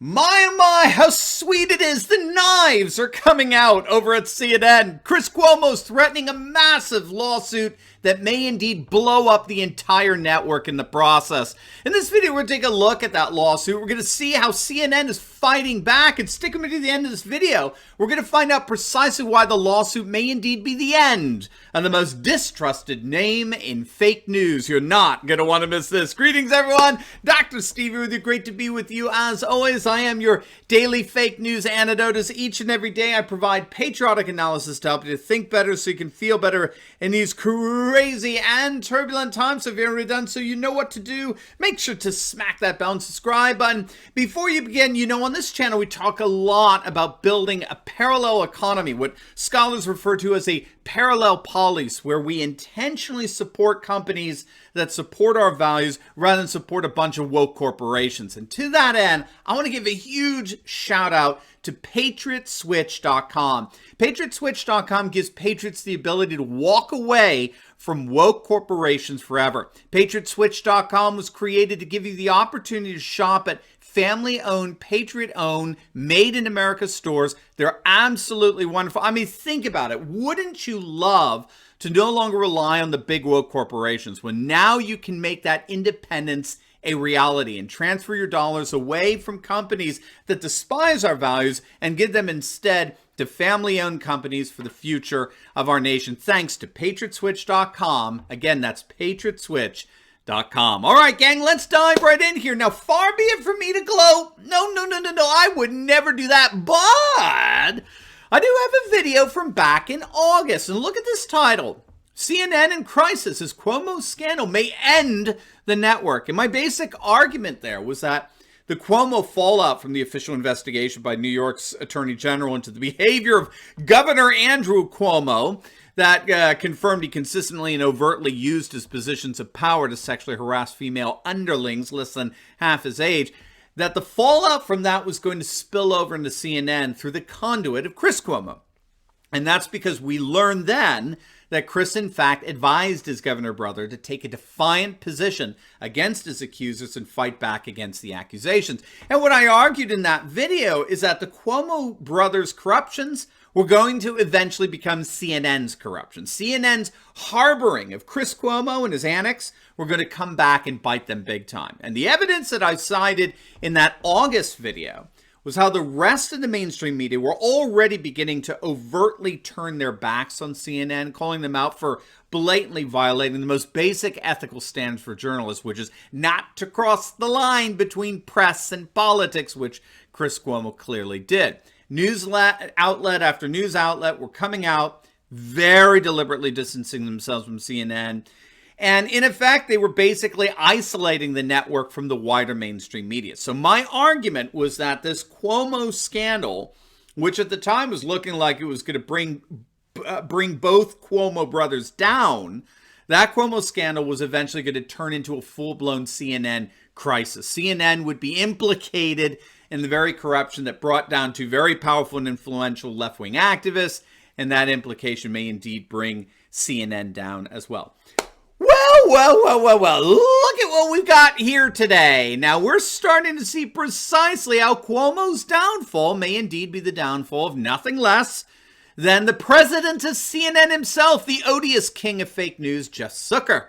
My, how sweet it is. The knives are coming out over at CNN. Chris Cuomo's threatening a massive lawsuit that may indeed blow up the entire network in the process. In this video, we're going to take a look at that lawsuit. We're going to see how CNN is fighting back, and stick with me to the end of this video. We're going to find out precisely why the lawsuit may indeed be the end of the most distrusted name in fake news. You're not going to want to miss this. Greetings, everyone. Dr. Stevie with you. Great to be with you. As always, I am your daily fake news antidote. As each and every day, I provide patriotic analysis to help you to think better so you can feel better in these crazy and turbulent times. So if you've already done so, you know what to do. Make sure to smack that bell and subscribe button. Before you begin, you know, on this channel, we talk a lot about building a parallel economy, what scholars refer to as a parallel police, where we intentionally support companies that support our values rather than support a bunch of woke corporations. And to that end, I want to give a huge shout out to PatriotSwitch.com. PatriotSwitch.com gives patriots the ability to walk away from woke corporations forever. PatriotSwitch.com was created to give you the opportunity to shop at family-owned, patriot-owned, made-in-America stores. They're absolutely wonderful. I mean, think about it. Wouldn't you love to no longer rely on the big woke corporations when now you can make that independence a reality and transfer your dollars away from companies that despise our values and give them instead to family-owned companies for the future of our nation, thanks to PatriotSwitch.com. Again, that's PatriotSwitch.com. All right, gang, let's dive right in here. Now, far be it from me to gloat. No, I would never do that. But I do have a video from back in August, and look at this title. CNN in crisis as Cuomo's scandal may end the network. And my basic argument there was that the Cuomo fallout from the official investigation by New York's Attorney General into the behavior of Governor Andrew Cuomo that confirmed he consistently and overtly used his positions of power to sexually harass female underlings less than half his age, that the fallout from that was going to spill over into CNN through the conduit of Chris Cuomo. And that's because we learned then that Chris, in fact, advised his governor brother to take a defiant position against his accusers and fight back against the accusations. And what I argued in that video is that the Cuomo brothers' corruptions were going to eventually become CNN's corruption. CNN's harboring of Chris Cuomo and his annex were going to come back and bite them big time. And the evidence that I cited in that August video was how the rest of the mainstream media were already beginning to overtly turn their backs on CNN, calling them out for blatantly violating the most basic ethical standards for journalists, which is not to cross the line between press and politics, which Chris Cuomo clearly did. News outlet after news outlet were coming out, very deliberately distancing themselves from CNN. And in effect, they were basically isolating the network from the wider mainstream media. So my argument was that this Cuomo scandal, which at the time was looking like it was going to bring both Cuomo brothers down, that Cuomo scandal was eventually going to turn into a full-blown CNN crisis. CNN would be implicated in the very corruption that brought down two very powerful and influential left-wing activists, and that implication may indeed bring CNN down as well. Well, look at what we've got here today. Now, we're starting to see precisely how Cuomo's downfall may indeed be the downfall of nothing less than the president of CNN himself, the odious king of fake news, Jeff Zucker.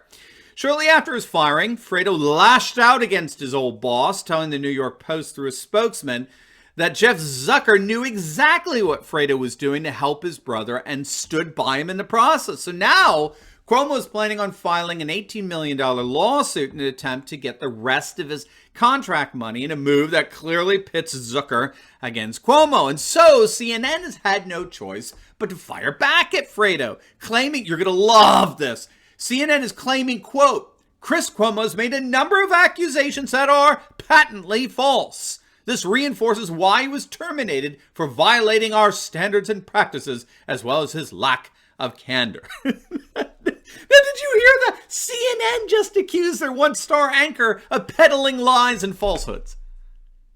Shortly after his firing, Fredo lashed out against his old boss, telling the New York Post through a spokesman that Jeff Zucker knew exactly what Fredo was doing to help his brother and stood by him in the process. So now Cuomo is planning on filing an $18 million lawsuit in an attempt to get the rest of his contract money in a move that clearly pits Zucker against Cuomo. And so CNN has had no choice but to fire back at Fredo, claiming, you're going to love this, CNN is claiming, quote, Chris Cuomo has made a number of accusations that are patently false. This reinforces why he was terminated for violating our standards and practices, as well as his lack of candor. Now, did you hear that? CNN just accused their one-star anchor of peddling lies and falsehoods.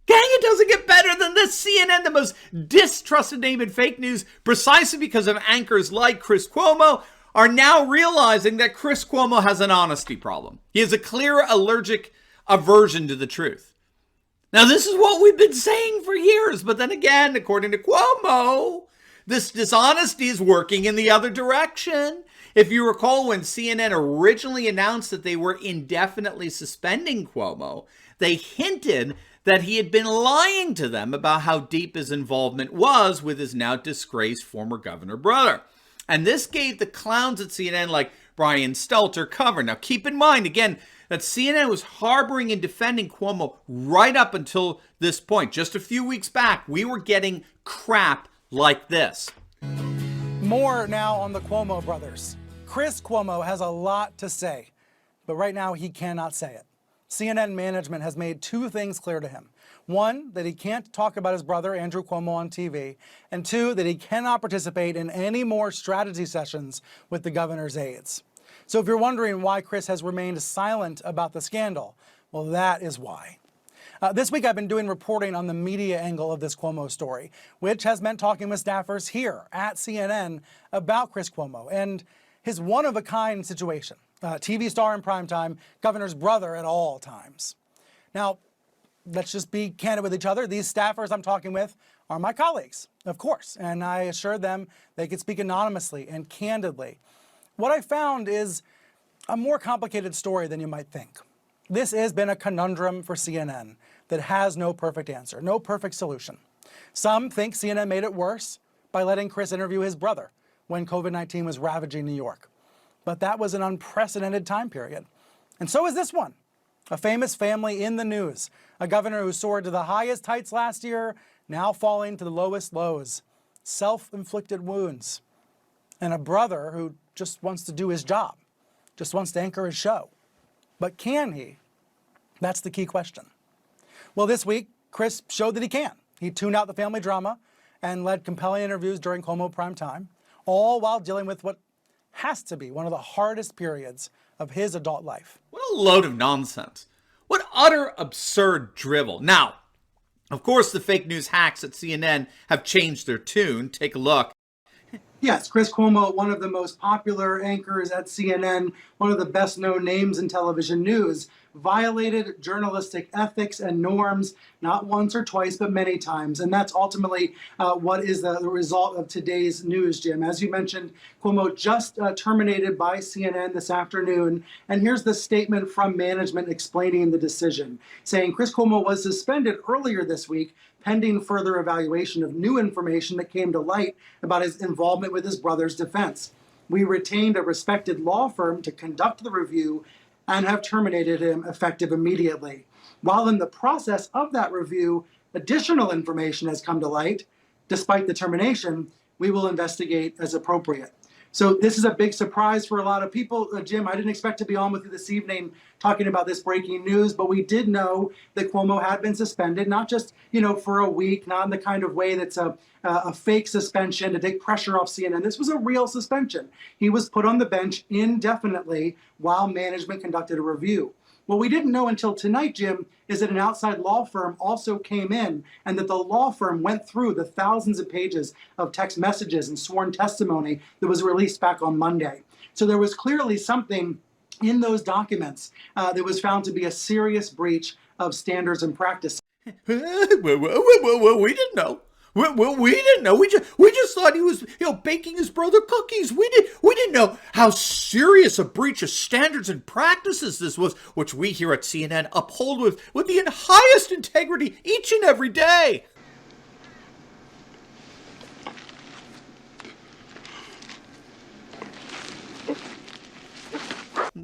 Gang, it doesn't get better than this. CNN, the most distrusted name in fake news, precisely because of anchors like Chris Cuomo, are now realizing that Chris Cuomo has an honesty problem. He has a clear allergic aversion to the truth. Now, this is what we've been saying for years, but then again, according to Cuomo, this dishonesty is working in the other direction. If you recall, when CNN originally announced that they were indefinitely suspending Cuomo, they hinted that he had been lying to them about how deep his involvement was with his now disgraced former governor brother. And this gave the clowns at CNN like Brian Stelter cover. Now, keep in mind, again, that CNN was harboring and defending Cuomo right up until this point. Just a few weeks back, we were getting crap like this. More now on the Cuomo brothers. Chris Cuomo has a lot to say, but right now he cannot say it. CNN management has made two things clear to him. One, that he can't talk about his brother, Andrew Cuomo, on TV. And two, that he cannot participate in any more strategy sessions with the governor's aides. So if you're wondering why Chris has remained silent about the scandal, well, that is why. This week I've been doing reporting on the media angle of this Cuomo story, which has meant talking with staffers here at CNN about Chris Cuomo and his one-of-a-kind situation. TV star in primetime, governor's brother at all times. Now, let's just be candid with each other. These staffers I'm talking with are my colleagues, of course, and I assured them they could speak anonymously and candidly. What I found is a more complicated story than you might think. This has been a conundrum for CNN that has no perfect answer, no perfect solution. Some think CNN made it worse by letting Chris interview his brother when COVID-19 was ravaging New York. But that was an unprecedented time period. And so is this one. A famous family in the news, a governor who soared to the highest heights last year, now falling to the lowest lows, self-inflicted wounds, and a brother who just wants to do his job, just wants to anchor his show. But can he? That's the key question. Well, this week, Chris showed that he can. He tuned out the family drama and led compelling interviews during Cuomo prime time, all while dealing with what has to be one of the hardest periods of his adult life. What a load of nonsense. What utter absurd drivel. Now, of course, the fake news hacks at CNN have changed their tune. Take a look. Yes, Chris Cuomo, one of the most popular anchors at CNN, one of the best-known names in television news, violated journalistic ethics and norms, not once or twice, but many times. And that's ultimately what is the result of today's news, Jim. As you mentioned, Cuomo just terminated by CNN this afternoon. And here's the statement from management explaining the decision, saying Chris Cuomo was suspended earlier this week pending further evaluation of new information that came to light about his involvement with his brother's defense. We retained a respected law firm to conduct the review and have terminated him effective immediately. While in the process of that review, additional information has come to light. Despite the termination, we will investigate as appropriate. So this is a big surprise for a lot of people. Jim, I didn't expect to be on with you this evening talking about this breaking news, but we did know that Cuomo had been suspended, not just, for a week, not in the kind of way that's a fake suspension to take pressure off CNN. This was a real suspension. He was put on the bench indefinitely while management conducted a review. What we didn't know until tonight, Jim, is that an outside law firm also came in and that the law firm went through the thousands of pages of text messages and sworn testimony that was released back on Monday. So there was clearly something in those documents that was found to be a serious breach of standards and practice. We didn't know. We didn't know. We just thought he was, baking his brother cookies. We didn't know how serious a breach of standards and practices this was, which we here at CNN uphold with the highest integrity each and every day.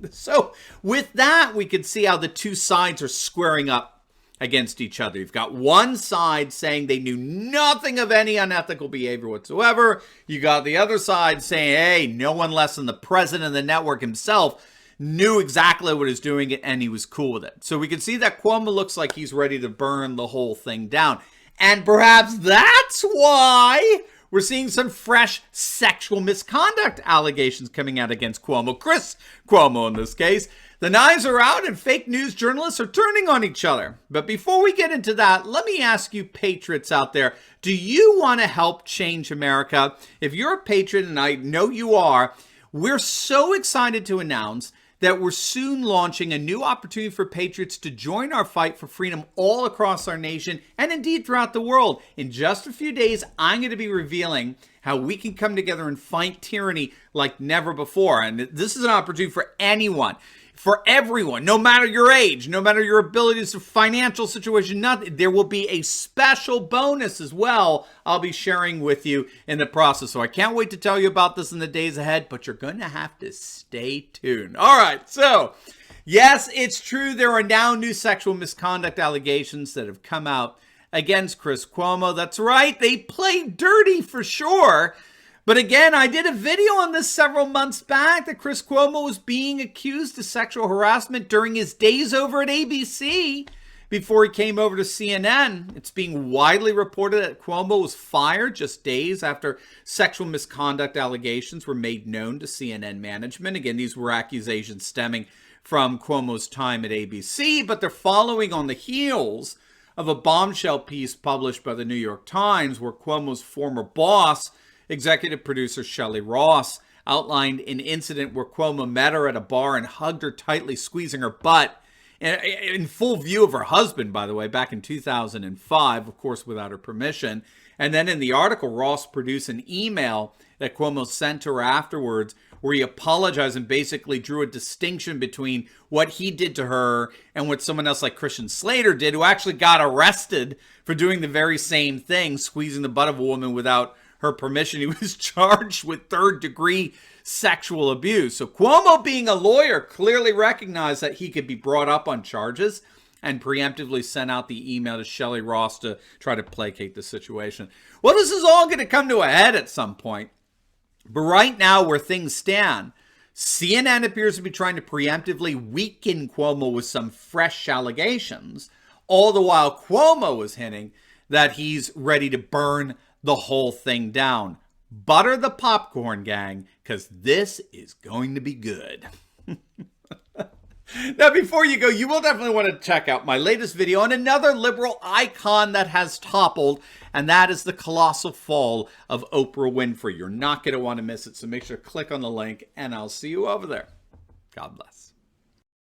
So with that, we can see how the two sides are squaring up against each other. You've got one side saying they knew nothing of any unethical behavior whatsoever. You got the other side saying, hey, no one less than the president of the network himself knew exactly what he was doing and he was cool with it. So we can see that Cuomo looks like he's ready to burn the whole thing down. And perhaps that's why we're seeing some fresh sexual misconduct allegations coming out against Cuomo. Chris Cuomo in this case. The knives are out and fake news journalists are turning on each other. But before we get into that, let me ask you patriots out there, do you want to help change America? If you're a patriot, and I know you are, we're so excited to announce that we're soon launching a new opportunity for patriots to join our fight for freedom all across our nation and indeed throughout the world. In just a few days, I'm going to be revealing how we can come together and fight tyranny like never before. And this is an opportunity for anyone, for everyone, no matter your age, no matter your abilities or financial situation, nothing. There will be a special bonus as well I'll be sharing with you in the process. So I can't wait to tell you about this in the days ahead, but you're going to have to stay tuned. All right, so yes, it's true. There are now new sexual misconduct allegations that have come out against Chris Cuomo. That's right. They played dirty for sure. But again, I did a video on this several months back that Chris Cuomo was being accused of sexual harassment during his days over at ABC before he came over to CNN. It's being widely reported that Cuomo was fired just days after sexual misconduct allegations were made known to CNN management. Again, these were accusations stemming from Cuomo's time at ABC, but they're following on the heels of a bombshell piece published by the New York Times where Cuomo's former boss, executive producer Shelley Ross, outlined an incident where Cuomo met her at a bar and hugged her tightly, squeezing her butt in full view of her husband, by the way, back in 2005, of course, without her permission. And then in the article, Ross produced an email that Cuomo sent to her afterwards where he apologized and basically drew a distinction between what he did to her and what someone else like Christian Slater did, who actually got arrested for doing the very same thing, squeezing the butt of a woman without her permission. He was charged with third-degree sexual abuse. So Cuomo, being a lawyer, clearly recognized that he could be brought up on charges and preemptively sent out the email to Shelley Ross to try to placate the situation. Well, this is all going to come to a head at some point. But right now, where things stand, CNN appears to be trying to preemptively weaken Cuomo with some fresh allegations, all the while Cuomo is hinting that he's ready to burn the whole thing down. Butter the popcorn, gang, because this is going to be good. Now, before you go, you will definitely want to check out my latest video on another liberal icon that has toppled, and that is the colossal fall of Oprah Winfrey. You're not going to want to miss it, so make sure to click on the link, and I'll see you over there. God bless.